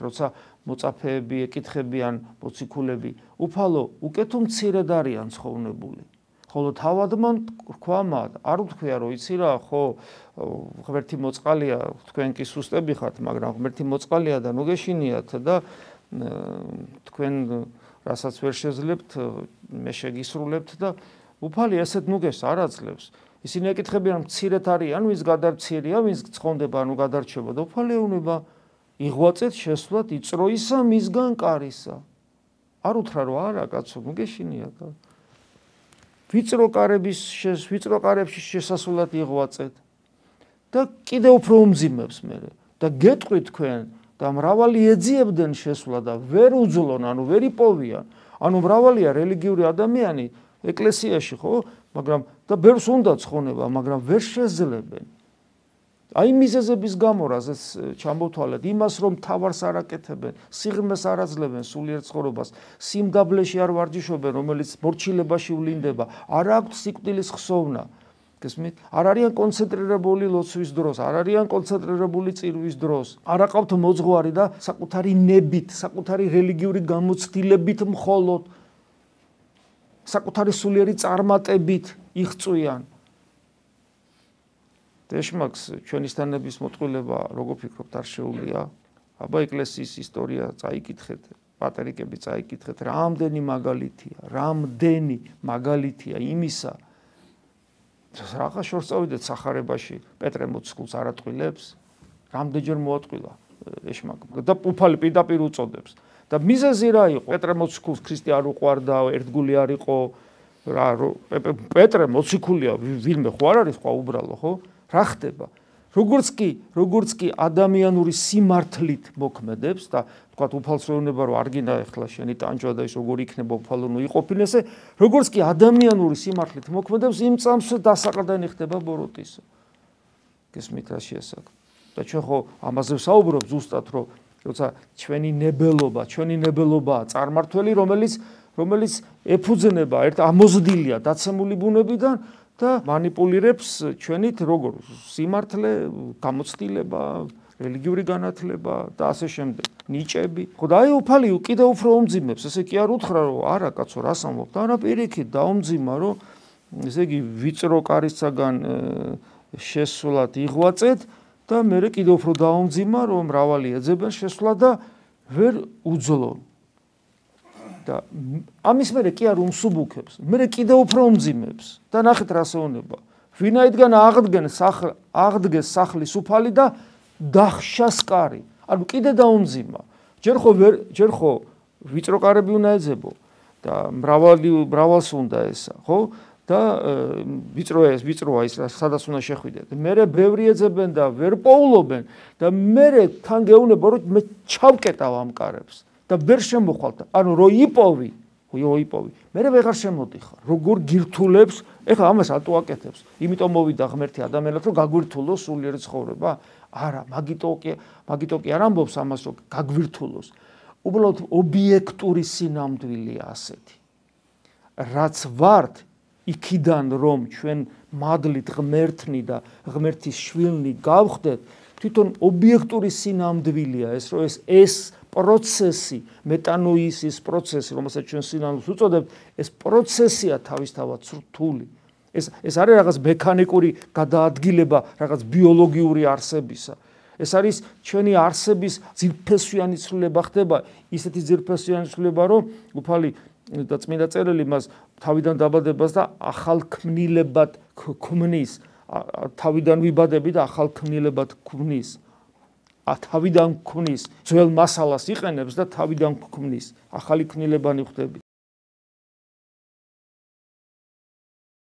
როცა მოწაფეები ეკითხებიან მოციქულები, უფალო, უკეთო მცირედ არიან ცხოვრებული. ხოლო თავადმა თქვა მათ, არ უთქვია რომ იცი რა, ხო, ღმერთი მოწყალია, თქვენ კი სუსტები ხართ, მაგრამ ღმერთი მოწყალია და ნუ გეშინიათ და თქვენ რასაც ვერ შეძლებთ, მე შეგისრულებთ და უფალი ესეთ ნუგეს არ აძლევს. ისინი ეკითხებიან, მცირედ არიან, ვინც გადარცირია, ვინც ცხონდება, ანუ გადარჩება და უფალი ეუბნება, იღვაწეთ შესვლათ იწროისა მისგან კარისა. არ უთხრა რომ არა, კაცო, ნუ გეშინიათ. ვიწრო კარებში შესასვლელად იღვაწეთ და კიდევ უფრო უმძიმებს მე და გეტყვით თქვენ და მრავალი ეძიებდნენ შესვლა და ვერ უძლონ, ანუ ვერ იპოვიან. ანუ მრავალია რელიგიური ადამიანი ეკლესიაში, ხო, მაგრამ და ბევრს უნდა ცხონება, მაგრამ ვერ შეძლებენ. აი მიზეზების გამო, რაზეც ჩამოვთვალეთ, იმას რომ თავარს არ აკეთებენ, სიღრმეს არ აძლევენ სულიერ ცხოვრებას, სიმდაბლეში არ ვარჯიშობენ, რომელიც მორჩილებაში ვლინდება, არ აქვთ სიკვდილის ხსოვნა. გესმით? არ არიან კონცენტრირებული ლოცვის დროს, არ არიან კონცენტრირებული წირვის დროს, არ აყავთ მოძღვარი და საკუთარი ნებით, საკუთარი რელიგიური გამოცდილებით მხოლოდ საკუთარი სულიერი წარმატებით იღწვიან. ეშმაკს ჩვენისთანების მოტყვილება როგორ ფიქრობთ არ შეუულია? აბა ეკლესიის ისტორია წაიკითხეთ, პატერიკები წაიკითხეთ, რამდენი მაგალითია იმისა. რაღა შორს წავიდეთ სახარებაში, პეტრე მოციქულს არ ატყვილებს, რამდენჯერ მოატყვილა ეშმაკმა და უფალი პირდაპირ უწოდებს. და მიზეზი რა იყო? პეტრე მოციქულს ქრისტე არ უყვარდა, ერთგული არ იყო, რა პეტრე მოციქულია, ვინმე ხო არ არის ყვა უბრალო, ხო? რა ხდება? როგორც კი ადამიანური სიმართლით მოქმედებს და თქვათ უფალს ეუბნება რომ არ გინდა ეხლა შენი ტანჯვა და ის როგორ იქნება უფალო ნუ იყოფინესე, როგორც კი ადამიანური სიმართლით მოქმედებს, იმ წამს დასაყრდენი ხდება ბოროტისა. გესმით რა შეასაკ. და ჩვენ ხო ამაზე ვსაუბრობ ზუსტად რომ როცა ჩვენი ნებელობაა წარმართველი, რომელიც ეფუძნება ერთ ამოზრდილია დაცემული ბუნებიდან და მანიპულირებს ჩვენით როგორ სიმართლე, გამოცდილება, რელიგიური განათლება და ასე შემდეგ, ნიჭები. ხო და აი უფალი კიდევ უფრო უმძიმებს, ესე კი არ უთხრა რომ არა კაცო, რას ამბობთ? არა, პირიქით დაუმძიმა, რომ ესე იგი ვიწრო კარისაგან შესვლად იღვაწეთ და მე კიდევ უფრო დაუმძიმა, რომ მრავალი ეძებენ შესვლა და ვერ უძლონ. და ამის მერე კი არ უმსუბუქებს, მერე კიდევ უფრო უმძიმებს და ნახეთ რა შეუნება. ვინაიდან აღდგეს სახლის უფალი და დახშას კარი. ანუ კიდე დაუმძიმა. ჯერ ხო ვიწრო კარები უნდა ეძებო და მრავალს უნდა ესა, ხო? და ვიწროა ის სადაც უნდა შეხვიდეთ. მერე ბევრი ეძებენ და ვერ პოულობენ და მერე თან გეუბნება რომ მე ჩავკეტავ ამ კარებს. და ვერ შემოხვალთ, ანუ რო იპოვი, მერე ვეღარ შემოდიხარ. როგორ გირთულებს, ეხლა ამას ატო აკეთებს. იმიტომ მოვიდა ღმერთი ადამიანად, რომ გაგვირთულოს სულიერი ცხოვრება? არა, მაგიტო კი არ ამბობს ამას, რომ გაგვირთულოს. უბრალოდ ობიექტური სინამდვილეა ასეთი. რაც ვართ, იქიდან რომ ჩვენ მადლით ღმერთნი და ღმერთის შვილნი გავხდეთ, თვითონ ობიექტური სინამდვილეა ეს, რომ ეს პროცესი, მეტანოისის პროცესი, რომელსაც ჩვენ სინამდვილეს უწოდებთ, ეს პროცესია თავისთავად რთული. ეს არის რაღაც მექანიკური გადაადგილება, რაღაც ბიოლოგიური არსებისა. ეს არის ჩვენი არსების ძირფესვიანი ცვლილება ხდება, ისეთი ძირფესვიანი ცვლილება, რომ უფალი და წმინდა წერილი მას თავიდან დაბადებას და ახალ ქმნილებად ქმნის. თავიდან ვიბადები და ახალ ქმნილებად ქმნის. თავიდან ქმნის, ძველ მასალას იყენებს და თავიდან ქმნის. ახალი ქმნილებანი ხდები.